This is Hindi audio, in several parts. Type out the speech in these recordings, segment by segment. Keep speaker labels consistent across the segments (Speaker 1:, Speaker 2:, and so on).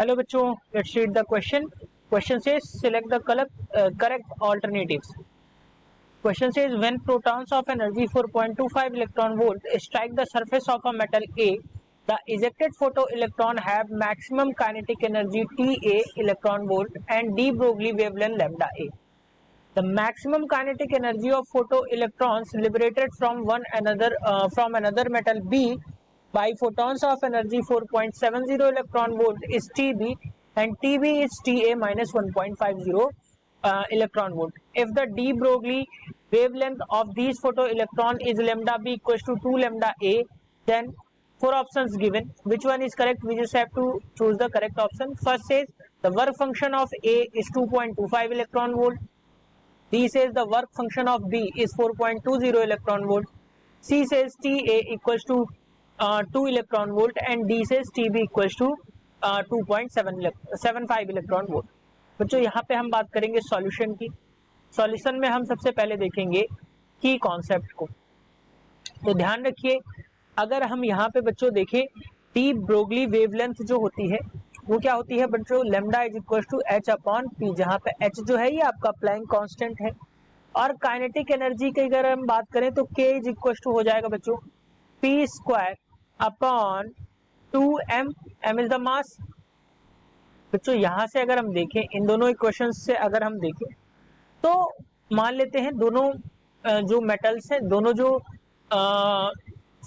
Speaker 1: Hello बच्चों, let's read the question. Question says select the correct alternatives. Question says when protons of energy 4.25 electron volt strike the surface of a metal A, the ejected photoelectron have maximum kinetic energy Ta electron volt and de Broglie wavelength lambda A. The maximum kinetic energy of photoelectrons liberated from another metal B by photons of energy 4.70 electron volt is Tb and Tb is Ta minus 1.50 electron volt. If the de Broglie wavelength of these photoelectron is lambda b equals to 2 lambda a, then four options given. Which one is correct? We just have to choose the correct option. First says the work function of A is 2.25 electron volt. B says the work function of B is 4.20 electron volt. C says Ta equals to 2 electron volt and D says Tb equals to 2.75 electron volt. बच्चों यहाँ पे हम बात करेंगे सॉल्यूशन की. सॉल्यूशन में हम सबसे पहले देखेंगे की कॉन्सेप्ट को. तो ध्यान रखिए, अगर हम यहाँ पे बच्चों देखें डी ब्रोगली वेवलेंथ जो होती है वो क्या होती है बच्चों, lambda is equal to h upon p, जहाँ पे एच जो है ये आपका प्लैंक कांस्टेंट है. और काइनेटिक एनर्जी की अगर हम बात करें तो के इज इक्वल टू हो जाएगा बच्चों P square upon 2m, m is the mass. बच्चों यहाँ से अगर हम देखें इन दोनों इक्वेशन से अगर हम देखें तो मान लेते हैं दोनों जो मेटल्स हैं, दोनों जो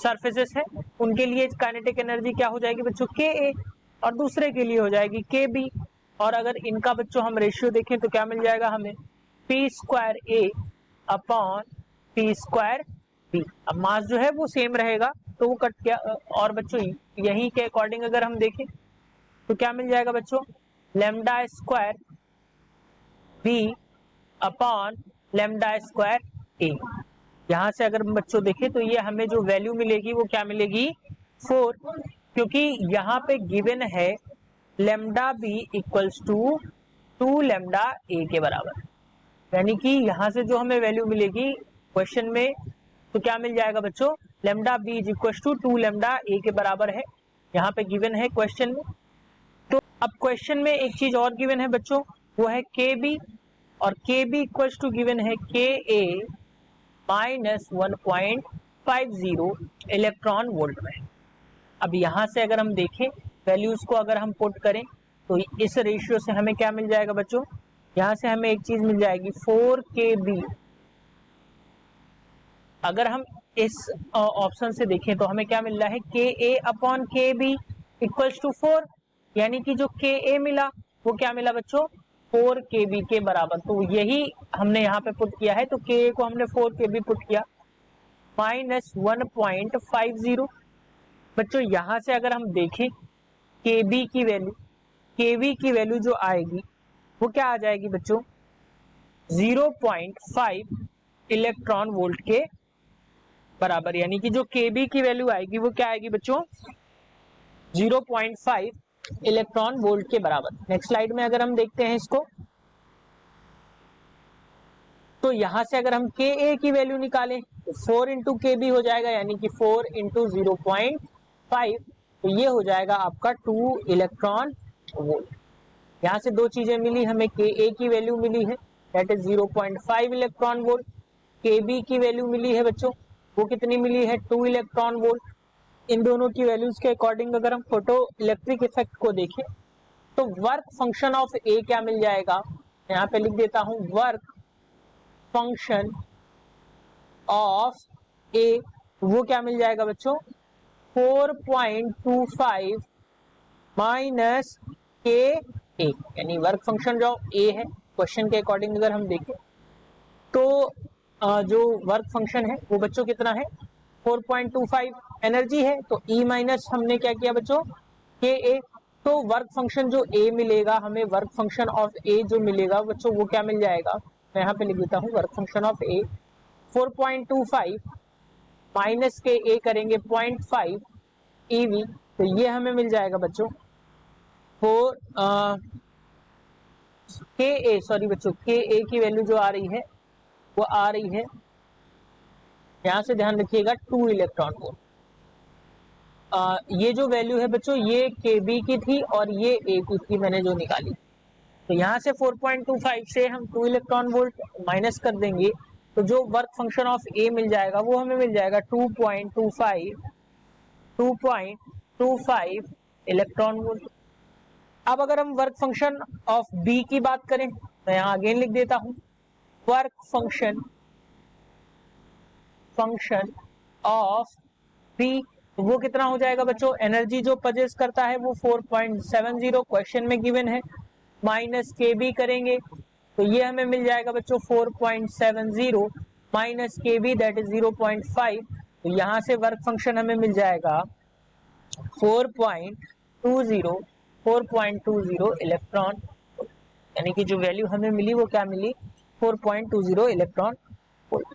Speaker 1: सरफेसेस हैं उनके लिए काइनेटिक एनर्जी क्या हो जाएगी बच्चों के ए और दूसरे के लिए हो जाएगी के बी. और अगर इनका बच्चों हम रेशियो देखें तो क्या मिल जाएगा हमें पी स्क्वायर ए अपॉन पी स्क्वायर बी. अब मास जो है वो सेम रहेगा तो वो कट गया. और बच्चों यहीं के अकॉर्डिंग अगर हम देखें तो क्या मिल जाएगा बच्चों lambda square b upon lambda square a. यहां से अगर बच्चों देखें तो ये हमें जो वैल्यू मिलेगी वो क्या मिलेगी 4, क्योंकि यहाँ पे गिवन है lambda b equals to 2 lambda a के बराबर. यानी कि यहाँ से जो हमें वैल्यू मिलेगी क्वेश्चन में तो क्या मिल जाएगा बच्चों lambda b is equal to 2 lambda a के बराबर है. यहाँ पे गिवन है क्वेश्चन में. तो अब क्वेश्चन में एक चीज और गिवन है बच्चों, वो है के बी, और के बी इक्वल टू गिवन है के ए माइनस 1.50 इलेक्ट्रॉन वोल्ट में. अब यहाँ से अगर हम देखें वैल्यूज को अगर हम पुट करें तो इस रेशियो से हमें क्या मिल जाएगा बच्चों, यहाँ से हमें एक चीज मिल जाएगी 4 के बी. अगर हम इस ऑप्शन से देखें तो हमें क्या मिल रहा है के ए अपॉन के बी इक्वल्स टू 4, यानी कि जो के ए मिला वो क्या मिला बच्चों 4 के बी के बराबर. तो यही हमने यहाँ पे पुट किया है. तो के ए को हमने 4 के बी पुट किया माइनस 1.50. बच्चों यहाँ से अगर हम देखें के बी की वैल्यू जो आएगी वो क्या आ जाएगी बच्चों 0.5 इलेक्ट्रॉन वोल्ट के बराबर. यानी कि जो के बी की वैल्यू आएगी वो क्या आएगी बच्चों 0.5 इलेक्ट्रॉन वोल्ट के बराबर. नेक्स्ट स्लाइड में अगर हम देखते हैं इसको तो यहां से अगर हम के ए की वैल्यू निकालें तो 4 इंटू के बी हो जाएगा, यानी कि 4 इंटू 0.5, तो ये हो जाएगा आपका 2 इलेक्ट्रॉन वोल्ट. यहां से दो चीजें मिली हमें, के ए की वैल्यू मिली है दैट इज 0.5 इलेक्ट्रॉन वोल्ट, के बी की वैल्यू मिली है बच्चों वो कितनी मिली है 2 इलेक्ट्रॉन वोल्ट. इन दोनों की वैल्यूज के अकॉर्डिंग अगर हम फोटो इलेक्ट्रिक इफेक्ट को देखें तो वर्क फंक्शन ऑफ ए क्या मिल जाएगा, यहाँ पे लिख देता हूं वर्क फंक्शन ऑफ ए वो क्या मिल जाएगा बच्चों 4.25 माइनस के ए. यानी वर्क फंक्शन जो ए है क्वेश्चन के अकॉर्डिंग अगर हम देखें तो जो वर्क फंक्शन है वो बच्चों कितना है 4.25. एनर्जी है तो E माइनस हमने क्या किया बच्चों के ए. तो वर्क फंक्शन जो ए मिलेगा हमें, वर्क फंक्शन ऑफ ए जो मिलेगा बच्चों वो क्या मिल जाएगा, मैं यहाँ पे लिख देता हूँ work function of A 4.25 minus के ए करेंगे 0.5 EV, तो ये हमें मिल जाएगा बच्चों के ए, सॉरी बच्चों के ए की वैल्यू जो आ रही है वो आ रही है, यहां से ध्यान रखिएगा 2 इलेक्ट्रॉन वोल्ट. ये जो वैल्यू है बच्चों ये KB की थी और ये A की थी मैंने जो निकाली। तो यहाँ से 4.25 से हम 2 इलेक्ट्रॉन वोल्ट माइनस कर देंगे तो जो वर्क फंक्शन ऑफ A मिल जाएगा वो हमें मिल जाएगा 2.25 इलेक्ट्रॉन वोल्ट। अब अगर हम वर्क फंक्शन ऑफ B की बात करें मैं यहाँ अगेन लिख देता हूं, वर्क फंक्शन ऑफ B वो कितना हो जाएगा बच्चों, एनर्जी जो पजेस करता है वो 4.70 क्वेश्चन में गिवन है, माइनस KB करेंगे तो ये हमें मिल जाएगा बच्चों 4.70 माइनस KB दैट इज 0.5। तो यहाँ से वर्क फंक्शन हमें मिल जाएगा 4.20 इलेक्ट्रॉन, यानी कि जो वैल्यू हमें मिली वो क्या मिली 4.20 इलेक्ट्रॉन वोल्ट।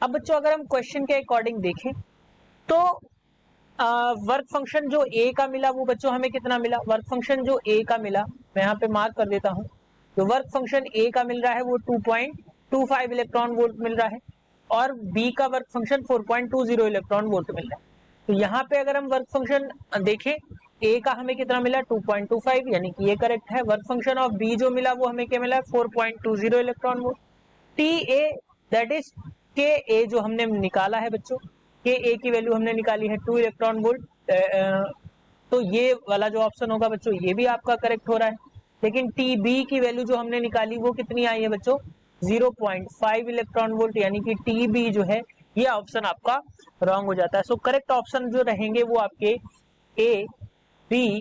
Speaker 1: अब बच्चों अगर हम क्वेश्चन के अकॉर्डिंग देखें तो वर्क फंक्शन जो A का मिला वो बच्चों हमें कितना मिला, वर्क फंक्शन जो A का मिला मैं यहाँ पे मार्क कर देता हूँ, जो वर्क फंक्शन A का मिल रहा है वो 2.25 इलेक्ट्रॉन वोल्ट मिल रहा है और B का वर्क फंक्शन 4.20 इलेक्ट्रॉन वोल्ट मिल रहा है। तो यहाँ पे अगर हम वर्क फंक्शन देखें A का हमें कितना मिला 2.25 यानी कि ये करेक्ट है, वर्क फंक्शन ऑफ B जो मिला वो हमें क्या मिला 4.20 electron volt. TA that is KA जो हमने निकाला है बच्चों, KA की वैल्यू हमने निकाली है 2 इलेक्ट्रॉन वोल्ट, तो ये वाला जो ऑप्शन होगा बच्चों ये भी आपका करेक्ट हो रहा है। लेकिन TB की वैल्यू जो हमने निकाली वो कितनी आई है बच्चों 0.5 इलेक्ट्रॉन वोल्ट, यानी कि TB जो है ये ऑप्शन आपका रॉन्ग हो जाता है। सो करेक्ट ऑप्शन जो रहेंगे वो आपके A, B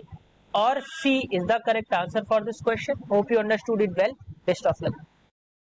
Speaker 1: और C is the correct answer for this question. Hope you understood it well, best of luck.